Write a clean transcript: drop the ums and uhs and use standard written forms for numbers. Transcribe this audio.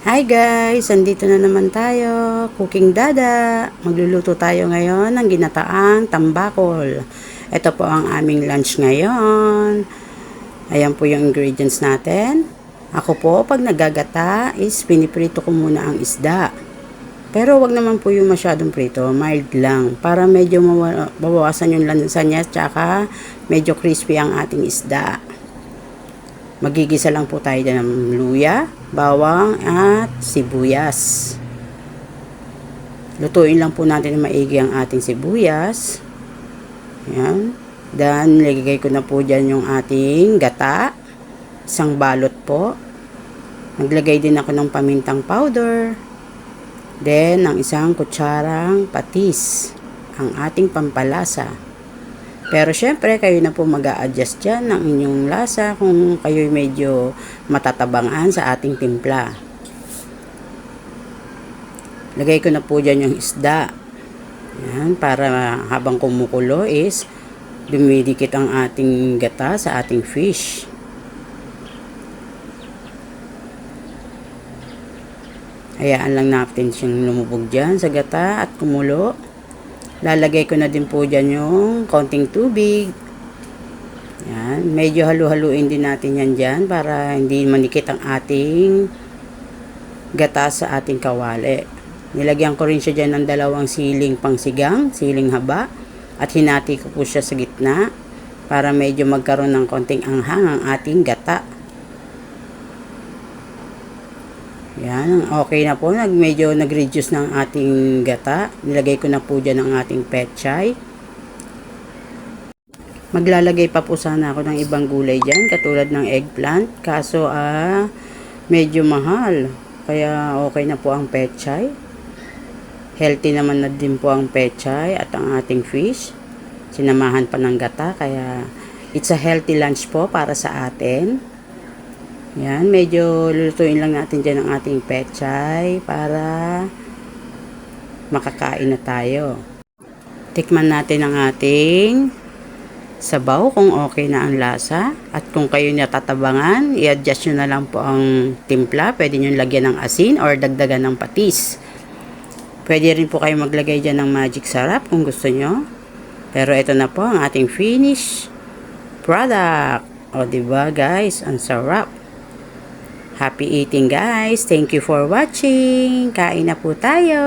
Hi guys! Andito na naman tayo. Cooking Dada. Magluluto tayo ngayon ng ginataang tambakol. Ito po ang aming lunch ngayon. Ayan po yung ingredients natin. Ako po, pag nagagata is piniprito ko muna ang isda. Pero wag naman po yung masyadong prito, mild lang. Para medyo mabawasan yung lansa niya, tsaka medyo crispy ang ating isda. Magigisa lang po tayo ng luya, bawang at sibuyas. Lutuin lang po natin na maigi ang ating sibuyas. Ayan. Then, nilagay ko na po dyan yung ating gata. Isang balot po. Naglagay din ako ng pamintang powder. Then, ang isang kutsarang patis. Ang ating pampalasa. Pero syempre, kayo na po mag-a-adjust dyan ng inyong lasa kung kayo medyo matatabangan sa ating timpla. Lagay ko na po dyan yung isda. Yan, para habang kumukulo is dumidikit ang ating gata sa ating fish. Hayaan lang natin siyang lumubog dyan sa gata at kumulo. Lalagay ko na din po dyan yung konting tubig. Yan. Medyo halu-haluin din natin yan dyan para hindi manikit ang ating gata sa ating kawali. Nilagyan ko rin siya dyan ng dalawang siling pangsigang, siling haba. At hinati ko po siya sa gitna para medyo magkaroon ng konting anghang ang ating gata. Yan, okay na po. Medyo nag-reduce ng ating gata. Nilagay ko na po dyan ang ating pechay. Maglalagay pa po sana ako ng ibang gulay dyan, katulad ng eggplant. Kaso, medyo mahal. Kaya okay na po ang pechay. Healthy naman na din po ang pechay at ang ating fish. Sinamahan pa ng gata, kaya it's a healthy lunch po para sa atin. Yan, medyo lulutuin lang natin dyan ang ating pechay para makakain na tayo. Tikman natin ang ating sabaw kung okay na ang lasa. At kung kayo natatabangan, i-adjust nyo na lang po ang timpla. Pwede nyo lagyan ng asin or dagdagan ng patis. Pwede rin po kayo maglagay dyan ng magic sarap kung gusto nyo. Pero ito na po ang ating finished product. O diba guys, ang sarap. Happy eating guys. Thank you for watching. Kain na po tayo.